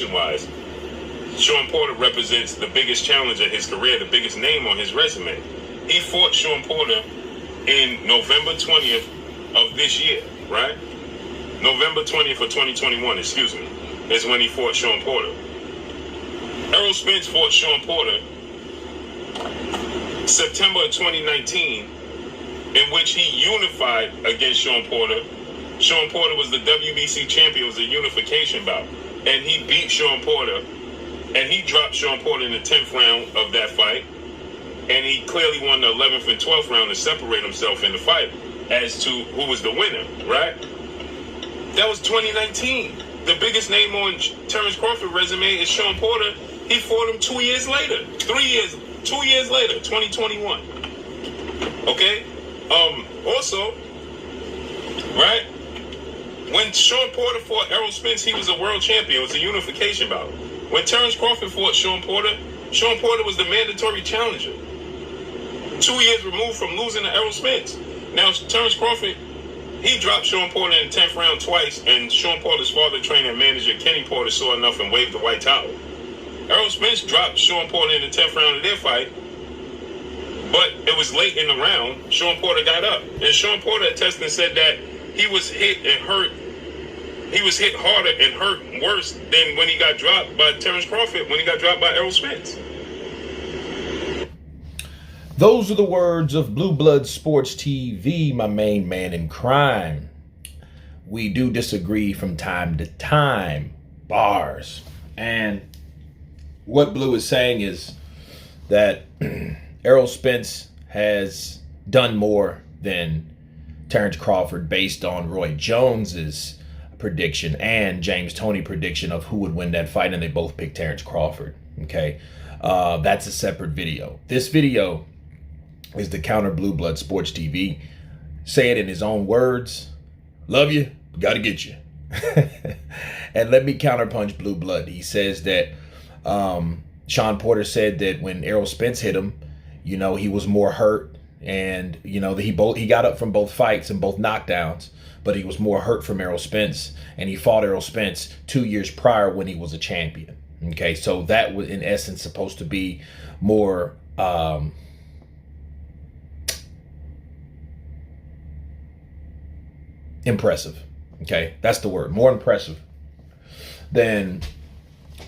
wise, Sean Porter represents the biggest challenge of his career, the biggest name on his resume. He fought Sean Porter in November 20th of this year, right? November 20th of 2021, excuse me, is when he fought Sean Porter. Errol Spence fought Sean Porter September of 2019, in which he unified against Sean Porter. Sean Porter was the WBC champion. It was a unification bout. And he beat Sean Porter. And he dropped Sean Porter in the 10th round of that fight. And he clearly won the 11th and 12th round to separate himself in the fight as to who was the winner, right? That was 2019. The biggest name on Terence Crawford's resume is Sean Porter. He fought him 2 years later. 2 years later, 2021. Okay? Also, right? When Sean Porter fought Errol Spence, he was a world champion. It was a unification bout. When Terence Crawford fought Sean Porter was the mandatory challenger. 2 years removed from losing to Errol Spence. Now, Terence Crawford, he dropped Sean Porter in the 10th round twice, and Sean Porter's father, trainer, and manager, Kenny Porter, saw enough and waved the white towel. Errol Spence dropped Sean Porter in the 10th round of their fight, but it was late in the round. Sean Porter got up, and Sean Porter attested and said that he was hit and hurt. He was hit harder and hurt worse than when he got dropped by Terence Crawford, when he got dropped by Errol Spence. Those are the words of Blueblood Sports TV, my main man in crime. We do disagree from time to time. Bars. And what Blue is saying is that Errol Spence has done more than Terence Crawford based on Roy Jones's prediction and James Toney prediction of who would win that fight, and they both picked Terence Crawford. Okay, that's a separate video. This video is the counter Blueblood Sports TV. Say it in his own words. Love you, gotta get you. And let me counterpunch Blueblood. He says that Sean Porter said that when Errol Spence hit him, you know, he was more hurt, and you know, he got up from both fights and both knockdowns, but he was more hurt from Errol Spence, and he fought Errol Spence 2 years prior when he was a champion. Okay, so that was in essence supposed to be more impressive. Okay, that's the word, more impressive than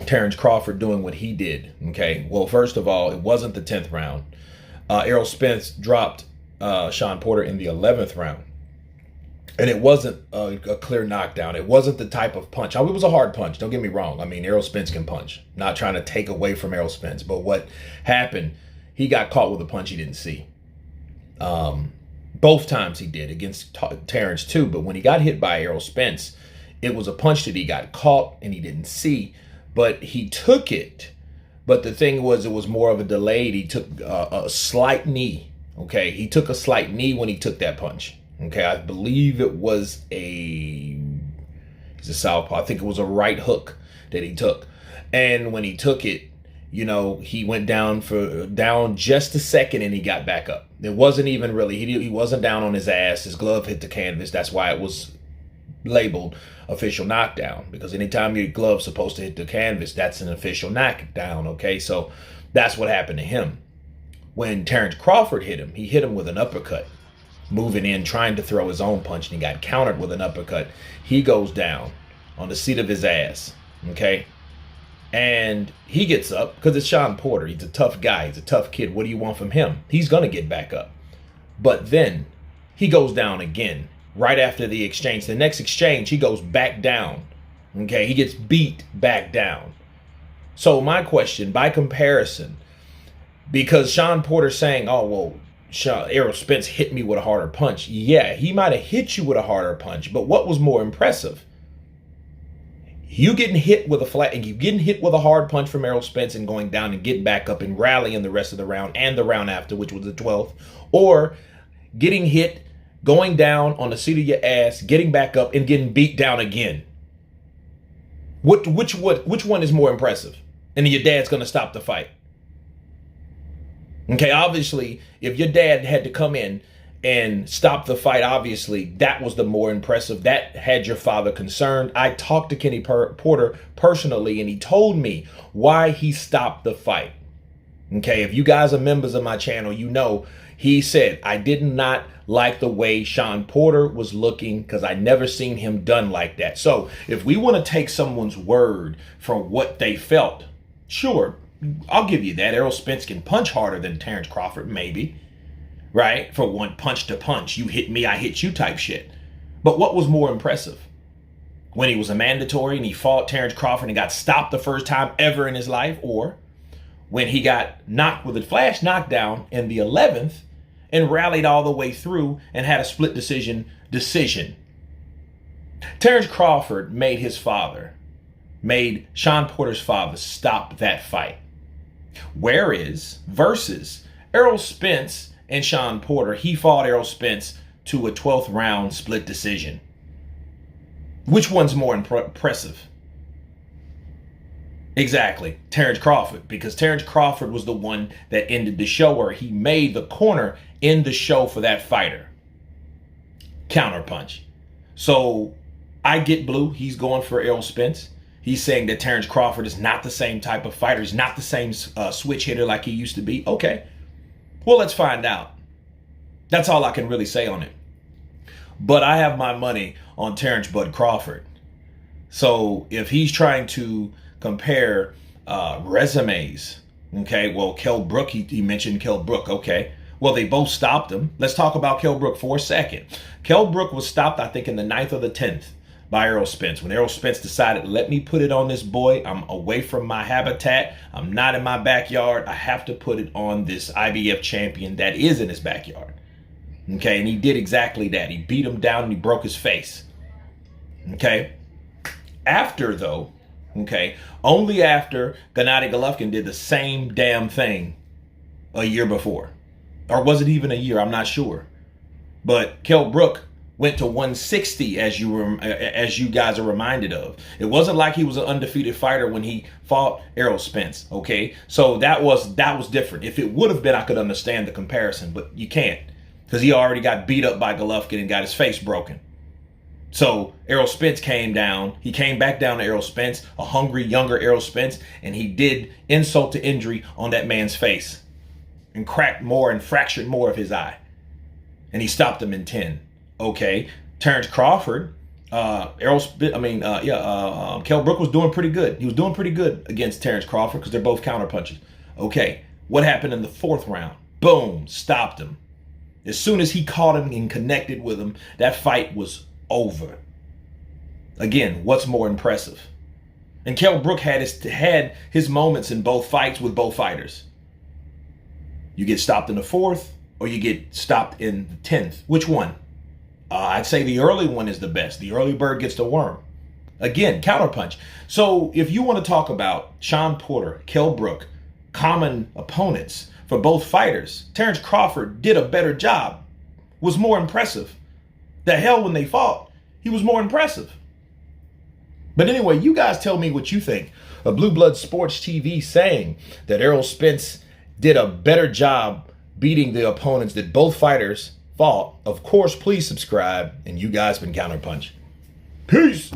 Terence Crawford doing what he did. Okay, well, first of all, it wasn't the 10th round. Errol Spence dropped Sean Porter in the 11th round. And it wasn't a clear knockdown. It wasn't the type of punch. It was a hard punch. Don't get me wrong. I mean, Errol Spence can punch. Not trying to take away from Errol Spence. But what happened, he got caught with a punch he didn't see. Both times he did against Terence too. But when he got hit by Errol Spence, it was a punch that he got caught and he didn't see. But he took it. But the thing was, it was more of a delayed. He took a slight knee. Okay, he took a slight knee when he took that punch. Okay, I believe it was he's a southpaw. I think it was a right hook that he took. And when he took it, you know, he went down just a second and he got back up. It wasn't even really, he wasn't down on his ass. His glove hit the canvas. That's why it was labeled official knockdown, because anytime your glove's supposed to hit the canvas, that's an official knockdown. Okay, so that's what happened to him. When Terence Crawford hit him, he hit him with an uppercut, moving in, trying to throw his own punch, and he got countered with an uppercut. He goes down on the seat of his ass, okay? And he gets up because it's Sean Porter. He's a tough guy. He's a tough kid. What do you want from him? He's going to get back up. But then he goes down again right after the exchange. The next exchange, he goes back down, okay? He gets beat back down. So my question, by comparison, because Sean Porter's saying, oh, well, Errol Spence hit me with a harder punch. Yeah, he might have hit you with a harder punch, but what was more impressive? You getting hit with a hard punch from Errol Spence and going down and getting back up and rallying the rest of the round and the round after, which was the 12th, or getting hit, going down on the seat of your ass, getting back up and getting beat down again. Which one is more impressive? And your dad's going to stop the fight. Okay, obviously, if your dad had to come in and stopped the fight, obviously, that was the more impressive. That had your father concerned. I talked to Kenny Porter personally, and he told me why he stopped the fight. Okay, if you guys are members of my channel, you know he said, I did not like the way Sean Porter was looking because I never seen him done like that. So if we want to take someone's word for what they felt, sure, I'll give you that. Errol Spence can punch harder than Terence Crawford, maybe. Right? For one, punch to punch. You hit me, I hit you type shit. But what was more impressive? When he was a mandatory and he fought Terence Crawford and got stopped the first time ever in his life, or when he got knocked with a flash knockdown in the 11th and rallied all the way through and had a split decision. Terence Crawford made Sean Porter's father stop that fight. Versus Errol Spence and Sean Porter, he fought Errol Spence to a 12th round split decision. Which one's more impressive? Exactly, Terence Crawford, because Terence Crawford was the one that ended the show, or he made the corner in the show for that fighter. Counterpunch. So I get Blue. He's going for Errol Spence. He's saying that Terence Crawford is not the same type of fighter. He's not the same switch hitter like he used to be. Okay, well, let's find out. That's all I can really say on it. But I have my money on Terence Bud Crawford. So if he's trying to compare resumes, okay, well, Kell Brook, he mentioned Kell Brook, okay. Well, they both stopped him. Let's talk about Kell Brook for a second. Kell Brook was stopped, I think, in the 9th or the 10th by Errol Spence. When Errol Spence decided, let me put it on this boy. I'm away from my habitat. I'm not in my backyard. I have to put it on this IBF champion that is in his backyard. Okay, and he did exactly that. He beat him down and he broke his face. Okay. After, though, okay, only after Gennady Golovkin did the same damn thing a year before. Or was it even a year? I'm not sure. But Kell Brook went to 160, as you guys are reminded of. It wasn't like he was an undefeated fighter when he fought Errol Spence, okay? So that was different. If it would have been, I could understand the comparison, but you can't, because he already got beat up by Golovkin and got his face broken. So Errol Spence came down. He came back down to Errol Spence, a hungry, younger Errol Spence, and he did insult to injury on that man's face and cracked more and fractured more of his eye. And he stopped him in 10. Okay, Terence Crawford, Kell Brook was doing pretty good. He was doing pretty good against Terence Crawford because they're both counterpunchers. Okay, what happened in the 4th round? Boom, stopped him. As soon as he caught him and connected with him, that fight was over. Again, what's more impressive? And Kell Brook had his moments in both fights with both fighters. You get stopped in the 4th or you get stopped in the 10th. Which one? I'd say the early one is the best. The early bird gets the worm. Again, counterpunch. So if you want to talk about Sean Porter, Kell Brook, common opponents for both fighters, Terence Crawford did a better job, was more impressive. The hell, when they fought, he was more impressive. But anyway, you guys tell me what you think of Blueblood Sports TV saying that Errol Spence did a better job beating the opponents that both fighters fought. Of course, please subscribe, and you guys been Counterpunch. Peace.